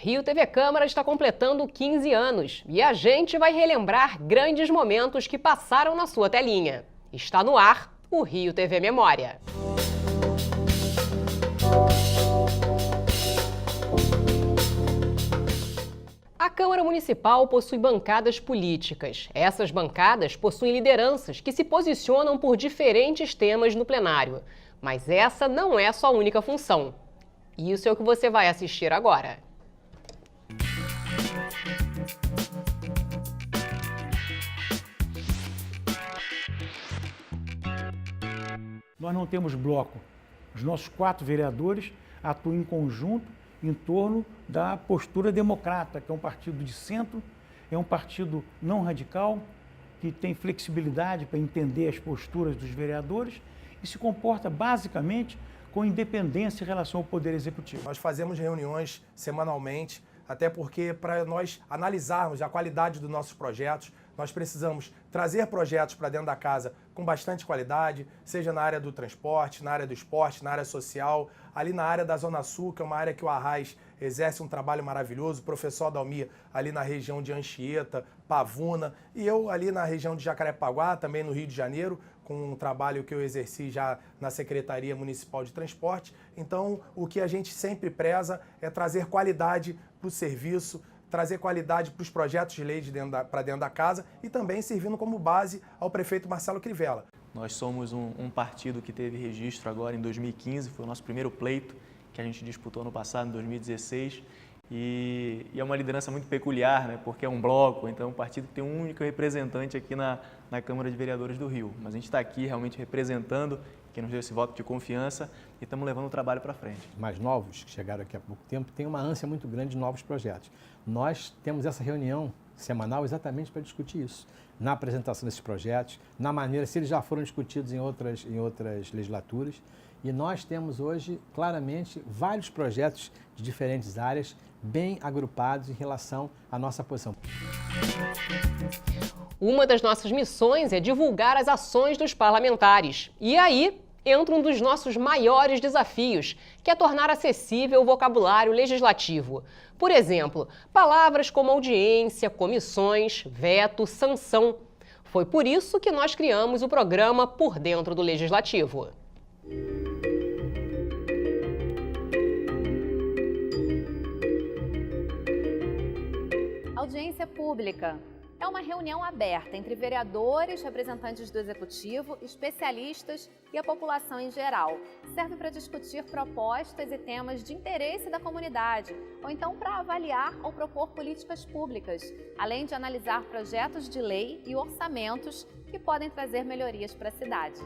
Rio TV Câmara está completando 15 anos e a gente vai relembrar grandes momentos que passaram na sua telinha. Está no ar o Rio TV Memória. A Câmara Municipal possui bancadas políticas. Essas bancadas possuem lideranças que se posicionam por diferentes temas no plenário. Mas essa não é sua única função. Isso é o que você vai assistir agora. Nós não temos bloco. Os nossos 4 vereadores atuam em conjunto em torno da postura democrata, que é um partido de centro, é um partido não radical, que tem flexibilidade para entender as posturas dos vereadores e se comporta basicamente com independência em relação ao Poder Executivo. Nós fazemos reuniões semanalmente, até porque para nós analisarmos a qualidade dos nossos projetos, nós precisamos trazer projetos para dentro da casa com bastante qualidade, seja na área do transporte, na área do esporte, na área social, ali na área da Zona Sul, que é uma área que o Arraiz exerce um trabalho maravilhoso, o professor Adalmir ali na região de Anchieta, Pavuna, e eu ali na região de Jacarepaguá, também no Rio de Janeiro, com um trabalho que eu exerci já na Secretaria Municipal de Transporte. Então, o que a gente sempre preza é trazer qualidade para o serviço, trazer qualidade para os projetos de lei para dentro da casa e também servindo como base ao prefeito Marcelo Crivella. Nós somos um partido que teve registro agora em 2015, foi o nosso primeiro pleito que a gente disputou no passado, em 2016, e é uma liderança muito peculiar, né, porque é um bloco, então é um partido que tem um único representante aqui na Câmara de Vereadores do Rio. Mas a gente está aqui realmente representando quem nos deu esse voto de confiança e estamos levando o trabalho para frente. Mais novos, que chegaram aqui há pouco tempo, têm uma ânsia muito grande de novos projetos. Nós temos essa reunião semanal exatamente para discutir isso, na apresentação desses projetos, na maneira, se eles já foram discutidos em outras legislaturas. E nós temos hoje, claramente, vários projetos de diferentes áreas, bem agrupados em relação à nossa posição. Uma das nossas missões é divulgar as ações dos parlamentares. E aí entra um dos nossos maiores desafios, que é tornar acessível o vocabulário legislativo. Por exemplo, palavras como audiência, comissões, veto, sanção. Foi por isso que nós criamos o programa Por Dentro do Legislativo. Audiência pública é uma reunião aberta entre vereadores, representantes do Executivo, especialistas e a população em geral. Serve para discutir propostas e temas de interesse da comunidade, ou então para avaliar ou propor políticas públicas, além de analisar projetos de lei e orçamentos que podem trazer melhorias para a cidade.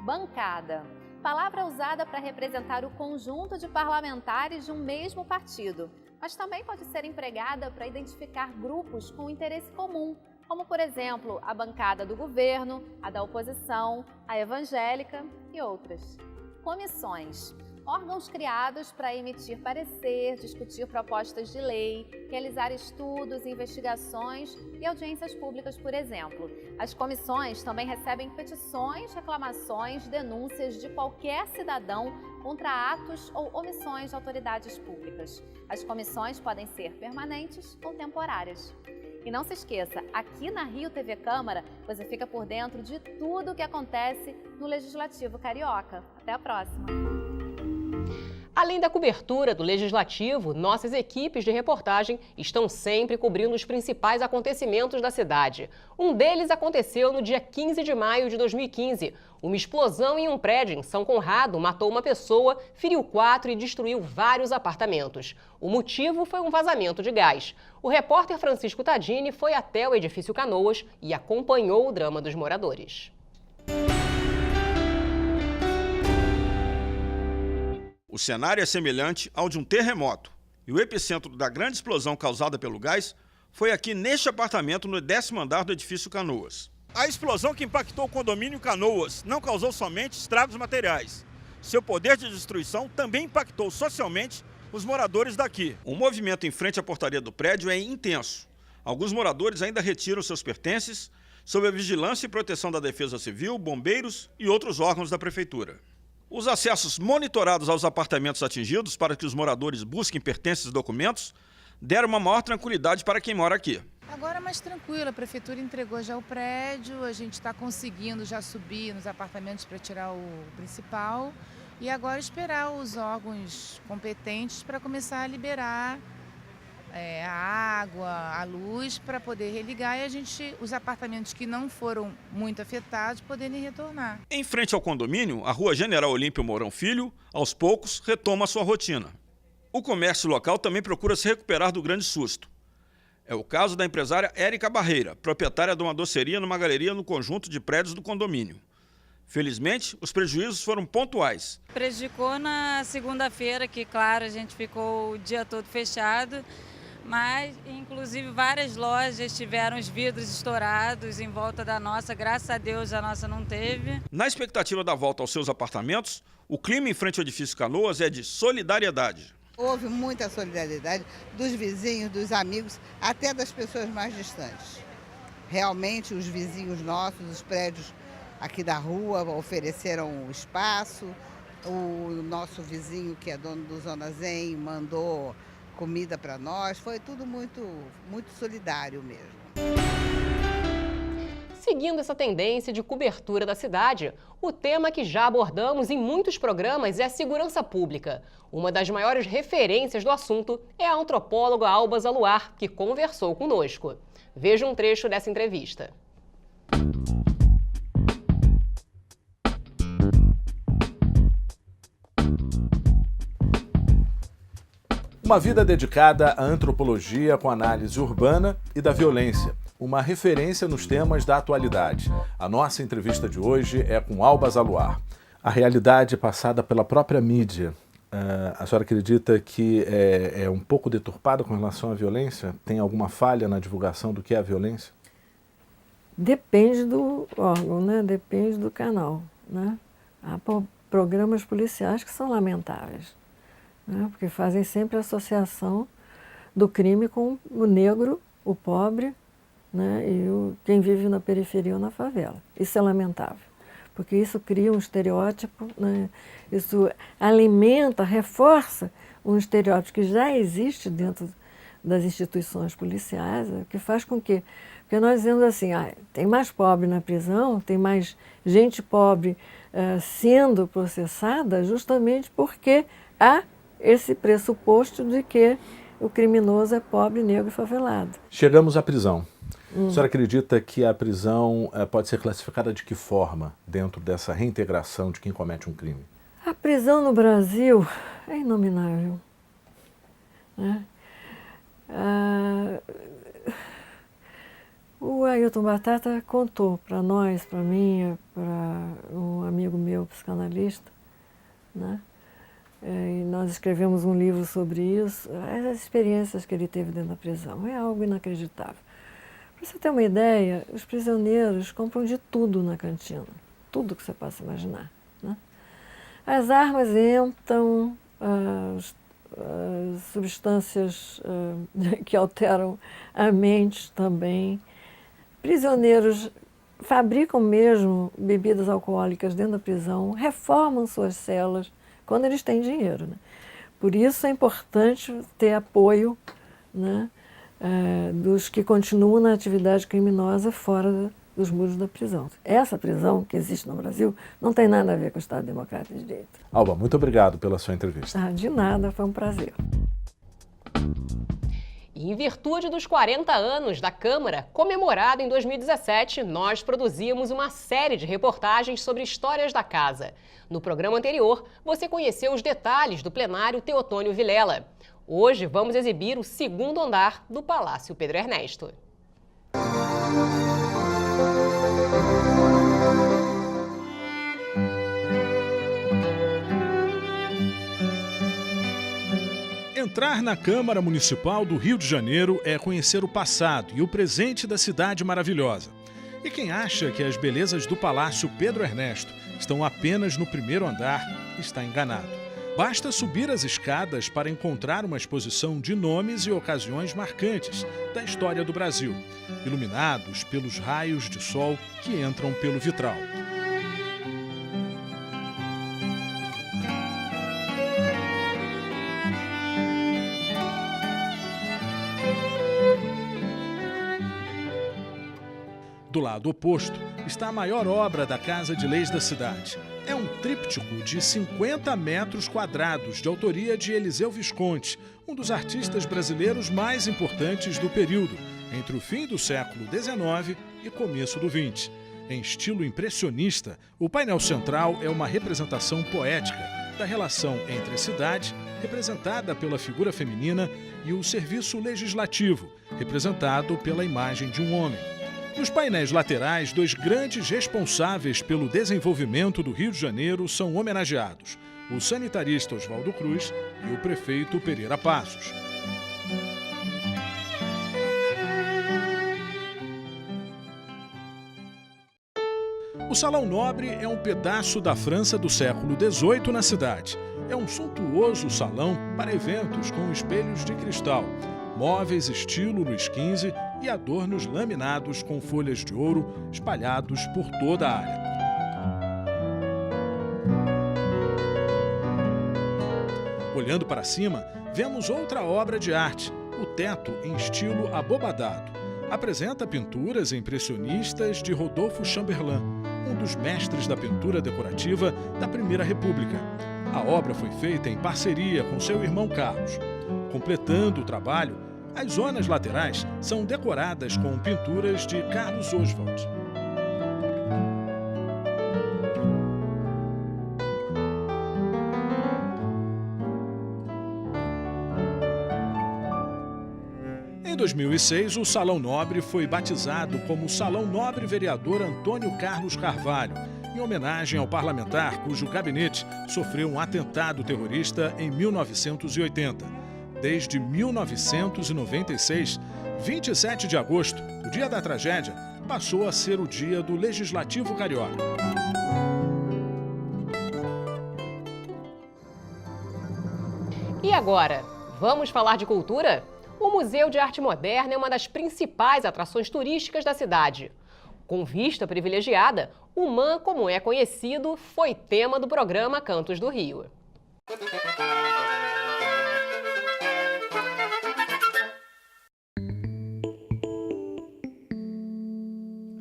Bancada. Palavra usada para representar o conjunto de parlamentares de um mesmo partido, mas também pode ser empregada para identificar grupos com interesse comum, como, por exemplo, a bancada do governo, a da oposição, a evangélica e outras. Comissões. Órgãos criados para emitir parecer, discutir propostas de lei, realizar estudos, investigações e audiências públicas, por exemplo. As comissões também recebem petições, reclamações, denúncias de qualquer cidadão contra atos ou omissões de autoridades públicas. As comissões podem ser permanentes ou temporárias. E não se esqueça, aqui na Rio TV Câmara, você fica por dentro de tudo o que acontece no Legislativo Carioca. Até a próxima! Além da cobertura do Legislativo, nossas equipes de reportagem estão sempre cobrindo os principais acontecimentos da cidade. Um deles aconteceu no dia 15 de maio de 2015. Uma explosão em um prédio em São Conrado matou uma pessoa, feriu 4 e destruiu vários apartamentos. O motivo foi um vazamento de gás. O repórter Francisco Tadini foi até o edifício Canoas e acompanhou o drama dos moradores. O cenário é semelhante ao de um terremoto e o epicentro da grande explosão causada pelo gás foi aqui neste apartamento no 10º andar do edifício Canoas. A explosão que impactou o condomínio Canoas não causou somente estragos materiais. Seu poder de destruição também impactou socialmente os moradores daqui. O movimento em frente à portaria do prédio é intenso. Alguns moradores ainda retiram seus pertences sob a vigilância e proteção da Defesa Civil, bombeiros e outros órgãos da Prefeitura. Os acessos monitorados aos apartamentos atingidos para que os moradores busquem pertences e documentos deram uma maior tranquilidade para quem mora aqui. Agora é mais tranquilo, a prefeitura entregou já o prédio, a gente está conseguindo já subir nos apartamentos para tirar o principal e agora esperar os órgãos competentes para começar a liberar a água, a luz, para poder religar e os apartamentos que não foram muito afetados poderem retornar. Em frente ao condomínio, a rua General Olímpio Mourão Filho, aos poucos, retoma a sua rotina. O comércio local também procura se recuperar do grande susto. É o caso da empresária Érica Barreira, proprietária de uma doceria numa galeria no conjunto de prédios do condomínio. Felizmente, os prejuízos foram pontuais. Prejudicou na segunda-feira, que, claro, a gente ficou o dia todo fechado, mas, inclusive, várias lojas tiveram os vidros estourados em volta da nossa. Graças a Deus, a nossa não teve. Na expectativa da volta aos seus apartamentos, o clima em frente ao edifício Canoas é de solidariedade. Houve muita solidariedade dos vizinhos, dos amigos, até das pessoas mais distantes. Realmente, os vizinhos nossos, os prédios aqui da rua, ofereceram espaço. O nosso vizinho, que é dono do Zona Zen, mandou comida para nós. Foi tudo muito solidário mesmo. Seguindo essa tendência de cobertura da cidade, o tema que já abordamos em muitos programas é a segurança pública. Uma das maiores referências do assunto é a antropóloga Alba Zaluar, que conversou conosco. Veja um trecho dessa entrevista. Uma vida dedicada à antropologia com análise urbana e da violência. Uma referência nos temas da atualidade. A nossa entrevista de hoje é com Alba Zaluar. A realidade passada pela própria mídia, a senhora acredita que é um pouco deturpada com relação à violência? Tem alguma falha na divulgação do que é a violência? Depende do órgão, né? Depende do canal, né? Há programas policiais que são lamentáveis, né? Porque fazem sempre a associação do crime com o negro, o pobre, né? E quem vive na periferia ou na favela. Isso é lamentável, porque isso cria um estereótipo, né? Isso alimenta, reforça um estereótipo que já existe dentro das instituições policiais, que faz com que... Porque nós dizemos assim, tem mais pobre na prisão, tem mais gente pobre sendo processada, justamente porque há esse pressuposto de que o criminoso é pobre, negro e favelado. Chegamos à prisão. A senhora acredita que a prisão pode ser classificada de que forma dentro dessa reintegração de quem comete um crime? A prisão no Brasil é inominável, né? O Ailton Batata contou para nós, para mim, para um amigo meu, psicanalista, né? E nós escrevemos um livro sobre isso, as experiências que ele teve dentro da prisão. É algo inacreditável. Para você ter uma ideia, os prisioneiros compram de tudo na cantina, tudo que você possa imaginar, né? As armas entram, as substâncias que alteram a mente também. Prisioneiros fabricam mesmo bebidas alcoólicas dentro da prisão, reformam suas celas quando eles têm dinheiro, né? Por isso é importante ter apoio, né, dos que continuam na atividade criminosa fora dos muros da prisão. Essa prisão que existe no Brasil não tem nada a ver com o Estado Democrático de Direito. Alba, muito obrigado pela sua entrevista. De nada, foi um prazer. E em virtude dos 40 anos da Câmara, comemorado em 2017, nós produzimos uma série de reportagens sobre histórias da casa. No programa anterior, você conheceu os detalhes do plenário Teotônio Vilela. Hoje vamos exibir o segundo andar do Palácio Pedro Ernesto. Entrar na Câmara Municipal do Rio de Janeiro é conhecer o passado e o presente da cidade maravilhosa. E quem acha que as belezas do Palácio Pedro Ernesto estão apenas no primeiro andar, está enganado. Basta subir as escadas para encontrar uma exposição de nomes e ocasiões marcantes da história do Brasil, iluminados pelos raios de sol que entram pelo vitral. do lado oposto está a maior obra da Casa de Leis da cidade. É um tríptico de 50 metros quadrados, de autoria de Eliseu Visconti, um dos artistas brasileiros mais importantes do período, entre o fim do século XIX e começo do XX. Em estilo impressionista, o painel central é uma representação poética da relação entre a cidade, representada pela figura feminina, e o serviço legislativo, representado pela imagem de um homem. Nos painéis laterais, dois grandes responsáveis pelo desenvolvimento do Rio de Janeiro são homenageados: o sanitarista Oswaldo Cruz e o prefeito Pereira Passos. O Salão Nobre é um pedaço da França do século XVIII na cidade. É um suntuoso salão para eventos com espelhos de cristal, móveis estilo Luís XV e adornos laminados com folhas de ouro espalhados por toda a área. Olhando para cima, vemos outra obra de arte, o teto em estilo abobadado. Apresenta pinturas impressionistas de Rodolfo Chamberlain, um dos mestres da pintura decorativa da Primeira República. A obra foi feita em parceria com seu irmão Carlos. Completando o trabalho, as zonas laterais são decoradas com pinturas de Carlos Oswald. Em 2006, o Salão Nobre foi batizado como Salão Nobre Vereador Antônio Carlos Carvalho, em homenagem ao parlamentar cujo gabinete sofreu um atentado terrorista em 1980. Desde 1996, 27 de agosto, o dia da tragédia, passou a ser o dia do Legislativo Carioca. E agora, vamos falar de cultura? O Museu de Arte Moderna é uma das principais atrações turísticas da cidade. Com vista privilegiada, o MAM, como é conhecido, foi tema do programa Cantos do Rio.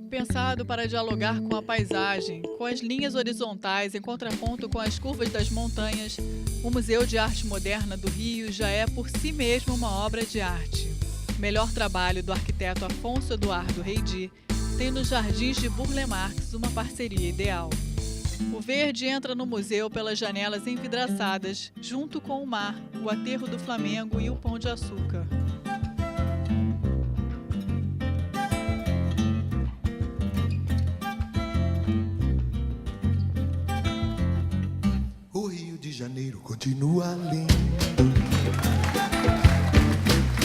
Pensado para dialogar com a paisagem, com as linhas horizontais em contraponto com as curvas das montanhas, o Museu de Arte Moderna do Rio já é por si mesmo uma obra de arte. O melhor trabalho do arquiteto Afonso Eduardo Reidi tem nos Jardins de Burle Marx uma parceria ideal. O verde entra no museu pelas janelas envidraçadas, junto com o mar, o aterro do Flamengo e o Pão de Açúcar. O Rio de Janeiro continua lindo.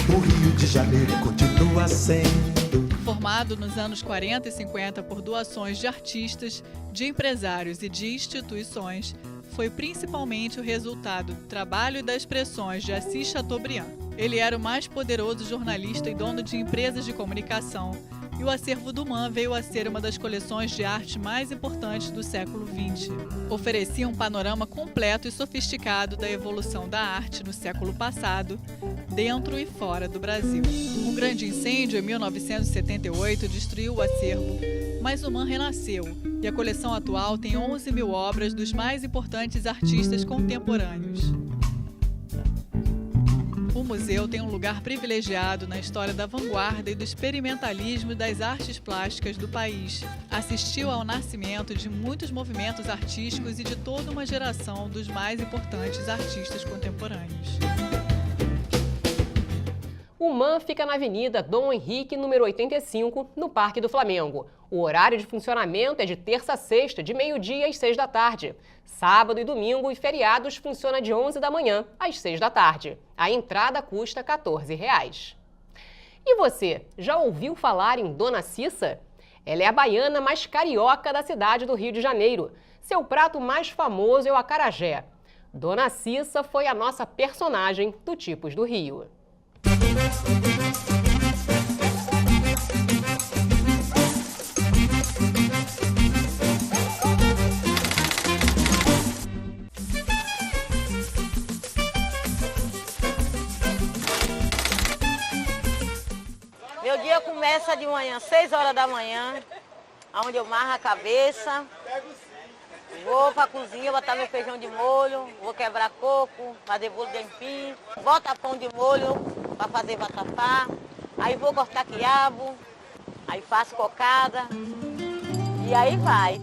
O Rio de Janeiro continua sendo. Formado nos anos 40 e 50 por doações de artistas, de empresários e de instituições, foi principalmente o resultado do trabalho e das expressões de Assis Chateaubriand. Ele era o mais poderoso jornalista e dono de empresas de comunicação, e o acervo do MAM veio a ser uma das coleções de arte mais importantes do século XX. Oferecia um panorama completo e sofisticado da evolução da arte no século passado, dentro e fora do Brasil. Um grande incêndio em 1978 destruiu o acervo, mas o MAM renasceu, e a coleção atual tem 11 mil obras dos mais importantes artistas contemporâneos. O museu tem um lugar privilegiado na história da vanguarda e do experimentalismo das artes plásticas do país. Assistiu ao nascimento de muitos movimentos artísticos e de toda uma geração dos mais importantes artistas contemporâneos. O MAM fica na Avenida Dom Henrique, número 85, no Parque do Flamengo. O horário de funcionamento é de terça a sexta, de meio-dia às 6 da tarde. Sábado e domingo e feriados funciona de 11 da manhã às 6 da tarde. A entrada custa R$ 14. E você, já ouviu falar em Dona Cissa? Ela é a baiana mais carioca da cidade do Rio de Janeiro. Seu prato mais famoso é o acarajé. Dona Cissa foi a nossa personagem do Tipos do Rio. Meu dia começa de manhã, 6 horas da manhã. onde eu marro a cabeça. Vou pra cozinha, botar meu feijão de molho, vou quebrar coco, fazer bolo de aipim, botar pão de molho para fazer vatapá, aí vou cortar quiabo, aí faço cocada e aí vai.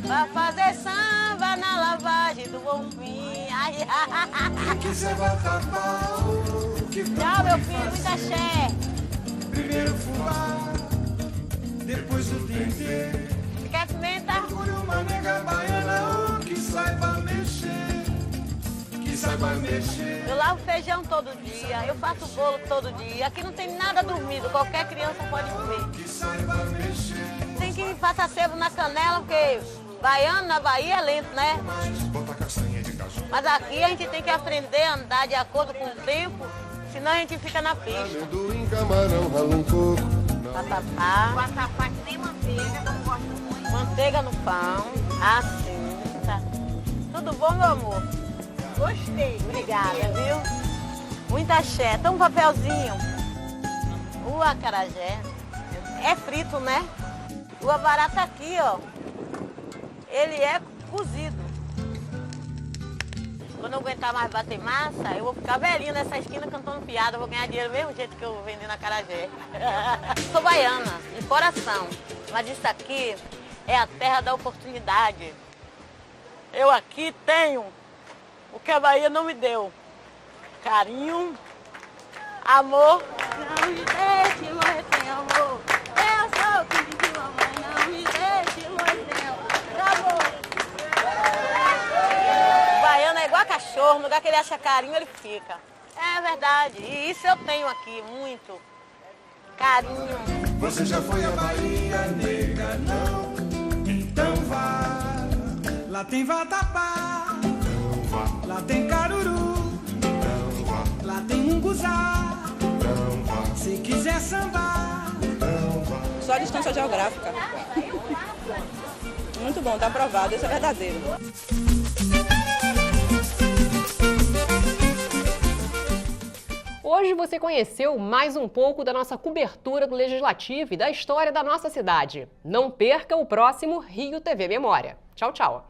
Pra fazer samba na lavagem do Bonfim. Ai, tchau, meu filho, muita axé. Primeiro fubá, depois o dendê. Quer pimenta? Procure uma nega baiana que saiba mexer, que saiba mexer. Eu lavo feijão todo dia, eu faço bolo todo dia. Aqui não tem nada dormido, qualquer criança pode comer. Que saiba mexer. Tem que passar sebo na canela, porque baiano na Bahia é lento, né? Mas aqui a gente tem que aprender a andar de acordo com o tempo, senão a gente fica na pista. Amendoim, camarão, rala um coco. Vatapá. Vatapá que tem manteiga, que eu gosto muito. Manteiga no pão, assim, tá. Tudo bom, meu amor? Gostei. Obrigada, viu? Muita axé. Toma um papelzinho. O acarajé é frito, né? O abará tá aqui, ó. Ele é cozido. Quando eu aguentar mais bater massa, eu vou ficar velhinha nessa esquina cantando piada. Eu vou ganhar dinheiro do mesmo jeito que eu vendi na acarajé. Sou baiana, de coração. Mas isso aqui é a terra da oportunidade. Eu aqui tenho o que a Bahia não me deu. Carinho, amor. Não me deixe morrer sem amor. Eu sou o que diz mamãe. Não me deixe morrer sem amor. O baiano é igual a cachorro. No lugar que ele acha carinho, ele fica. É verdade. E isso eu tenho aqui, muito. Carinho. Você já foi à Bahia, nega, não? Então vá. Lá tem vatapá, lá tem caruru, lá tem munguzá, se quiser sambar. Só a distância geográfica. Muito bom, tá aprovado, isso é verdadeiro. Hoje você conheceu mais um pouco da nossa cobertura do Legislativo e da história da nossa cidade. Não perca o próximo Rio TV Memória. Tchau, tchau.